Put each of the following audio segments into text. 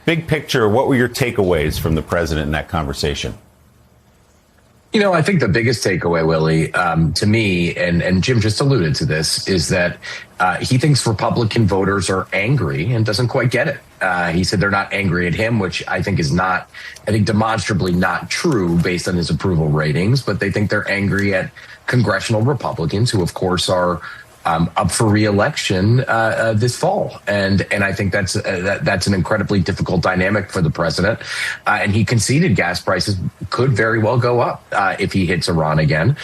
Big picture, what were your takeaways from the president in that conversation? I think the biggest takeaway, Willie, to me, and Jim just alluded to this, is that he thinks Republican voters are angry and doesn't quite get it. He said they're not angry at him, which I think is demonstrably not true based on his approval ratings, but they think they're angry at congressional Republicans who, of course, are up for re-election this fall, and I think that's an incredibly difficult dynamic for the president. And he conceded gas prices could very well go up if he hits Iran again.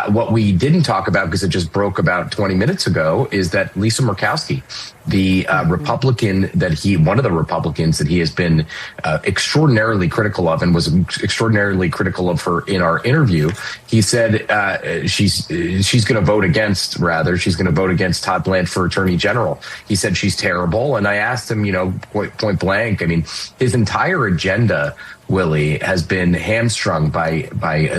What we didn't talk about, because it just broke about 20 minutes ago, is that Lisa Murkowski, the Republican one of the Republicans that he has been extraordinarily critical of, and was extraordinarily critical of her in our interview. He said she's going to vote against Todd Blanche for Attorney General. He said she's terrible, and I asked him, point blank. I mean, his entire agenda, Willie, has been hamstrung by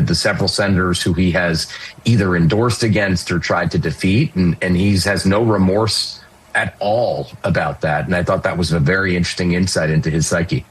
the several senators who he has either endorsed against or tried to defeat, and he has no remorse at all about that. And I thought that was a very interesting insight into his psyche.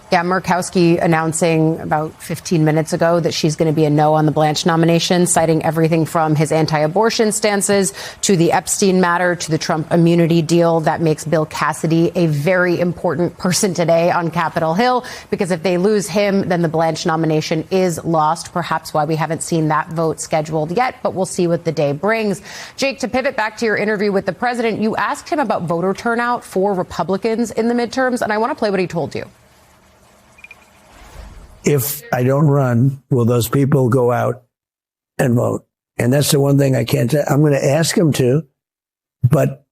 Yeah, Murkowski announcing about 15 minutes ago that she's going to be a no on the Blanche nomination, citing everything from his anti-abortion stances to the Epstein matter to the Trump immunity deal. That makes Bill Cassidy a very important person today on Capitol Hill, because if they lose him, then the Blanche nomination is lost. Perhaps why we haven't seen that vote scheduled yet, but we'll see what the day brings. Jake, to pivot back to your interview with the president, you asked him about voter turnout for Republicans in the midterms, and I want to play what he told you. If I don't run, will those people go out and vote? And that's the one thing I can't say. I'm going to ask them to, but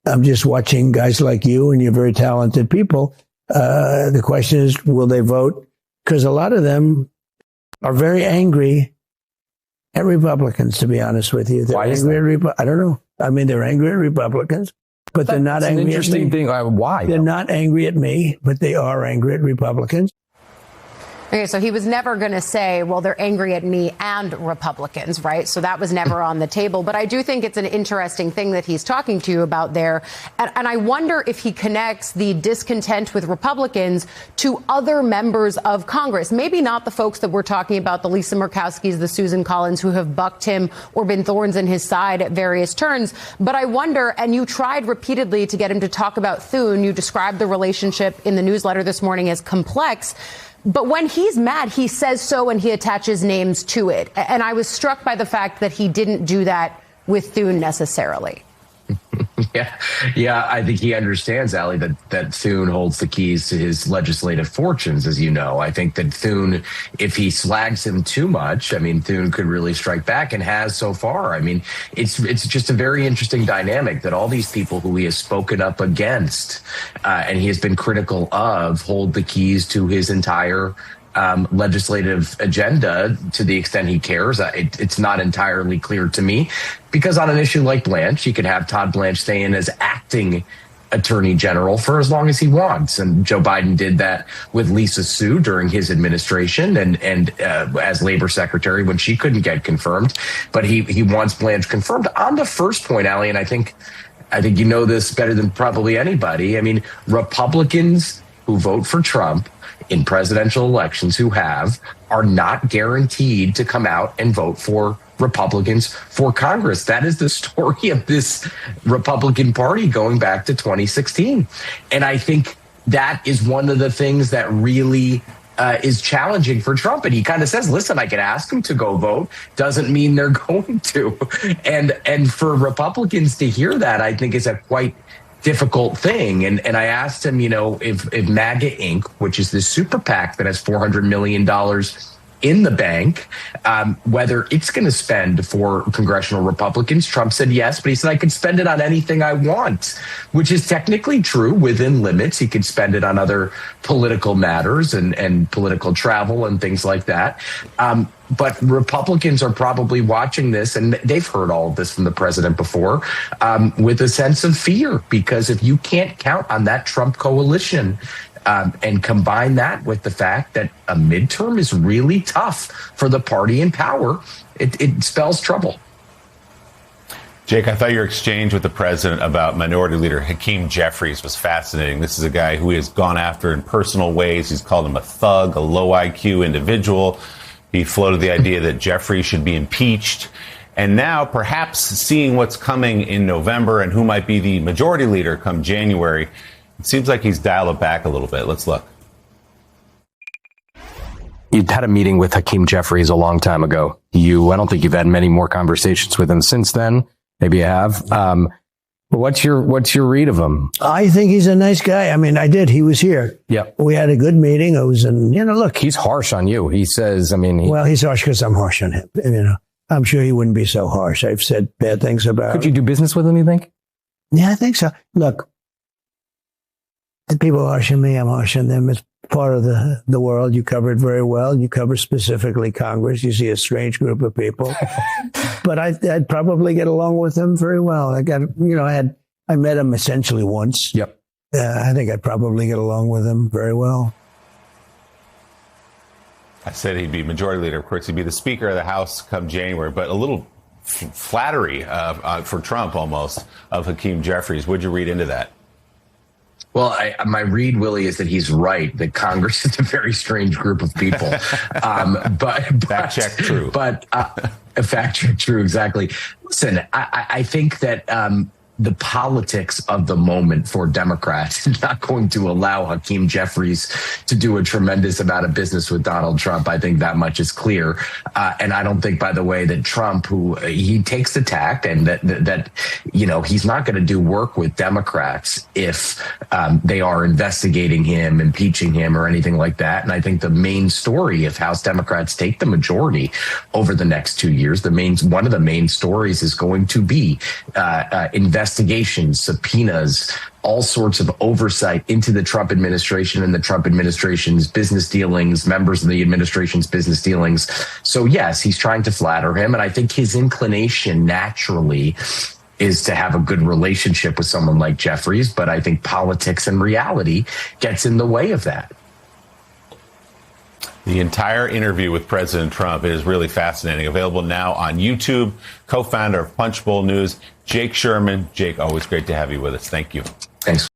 I'm just watching guys like you, and you're very talented people. The question is, will they vote? Because a lot of them are very angry at Republicans, to be honest with you. They're angry at I don't know. I mean, they're angry at Republicans, but they're not angry at me. That's an interesting thing. Why? They're not angry at me, but they are angry at Republicans. Okay, so he was never going to say, well, they're angry at me and Republicans, right? So that was never on the table. But I do think it's an interesting thing that he's talking to you about there. And I wonder if he connects the discontent with Republicans to other members of Congress. Maybe not the folks that we're talking about, the Lisa Murkowskis, the Susan Collins, who have bucked him or been thorns in his side at various turns. But I wonder, and you tried repeatedly to get him to talk about Thune. You described the relationship in the newsletter this morning as complex. But when he's mad, he says so, and he attaches names to it. And I was struck by the fact that he didn't do that with Thune necessarily. Yeah, I think he understands, Allie, that Thune holds the keys to his legislative fortunes, as you know. I think that Thune, if he slags him too much, I mean, Thune could really strike back, and has so far. I mean, it's just a very interesting dynamic that all these people who he has spoken up against and he has been critical of hold the keys to his entire legislative agenda to the extent he cares. It's not entirely clear to me, because on an issue like Blanche, you could have Todd Blanche stay in as acting attorney general for as long as he wants. And Joe Biden did that with Lisa Su during his administration and as labor secretary when she couldn't get confirmed. But he wants Blanche confirmed. On the first point, Allie, and I think you know this better than probably anybody. I mean, Republicans who vote for Trump in presidential elections are not guaranteed to come out and vote for Republicans for Congress. That is the story of this Republican Party going back to 2016. And I think that is one of the things that really is challenging for Trump. And he kind of says, listen, I can ask them to go vote. Doesn't mean they're going to. And for Republicans to hear that, I think is a quite difficult thing. And I asked him, if MAGA Inc., which is this super PAC that has $400 million in the bank, whether it's going to spend for congressional Republicans. Trump said yes, but he said I could spend it on anything I want, which is technically true within limits. He could spend it on other political matters and political travel and things like that. But Republicans are probably watching this, and they've heard all of this from the president before, with a sense of fear, because if you can't count on that Trump coalition, and combine that with the fact that a midterm is really tough for the party in power, it spells trouble. Jake, I thought your exchange with the president about Minority Leader Hakeem Jeffries was fascinating. This is a guy who he has gone after in personal ways. He's called him a thug, a low IQ individual. He floated the idea that Jeffries should be impeached. And now, perhaps seeing what's coming in November and who might be the majority leader come January, it seems like he's dialed it back a little bit. Let's look. You had a meeting with Hakeem Jeffries a long time ago. I don't think you've had many more conversations with him since then. Maybe you have. What's your read of him? I think he's a nice guy. I mean, I did. He was here. Yep. We had a good meeting. It was, look. He's harsh on you. He says, Well, he's harsh because I'm harsh on him. I'm sure he wouldn't be so harsh. I've said bad things about him. Could you do business with him, you think? Yeah, I think so. Look, the people are harsh on me. I'm harsh on them. It's part of the world. You cover it very well. You cover specifically Congress. You see a strange group of people. But I'd probably get along with them very well. I met him essentially once. Yep. I think I'd probably get along with him very well. I said he'd be majority leader. Of course, he'd be the Speaker of the House come January, but a little flattery for Trump almost of Hakeem Jeffries. Would you read into that? Well, my read, Willie, is that he's right, that Congress is a very strange group of people. But fact check true. But fact check true, exactly. Listen, I think that the politics of the moment for Democrats is not going to allow Hakeem Jeffries to do a tremendous amount of business with Donald Trump. I think that much is clear. And I don't think, by the way, that Trump, who he takes the tact and that he's not going to do work with Democrats if they are investigating him, impeaching him, or anything like that. And I think the main story, if House Democrats take the majority over the next 2 years, one of the main stories is going to be investigations, subpoenas, all sorts of oversight into the Trump administration and the Trump administration's business dealings, members of the administration's business dealings. So yes, he's trying to flatter him. And I think his inclination naturally is to have a good relationship with someone like Jeffries. But I think politics and reality gets in the way of that. The entire interview with President Trump is really fascinating. Available now on YouTube. Co-founder of Punchbowl News, Jake Sherman. Jake, always great to have you with us. Thank you. Thanks.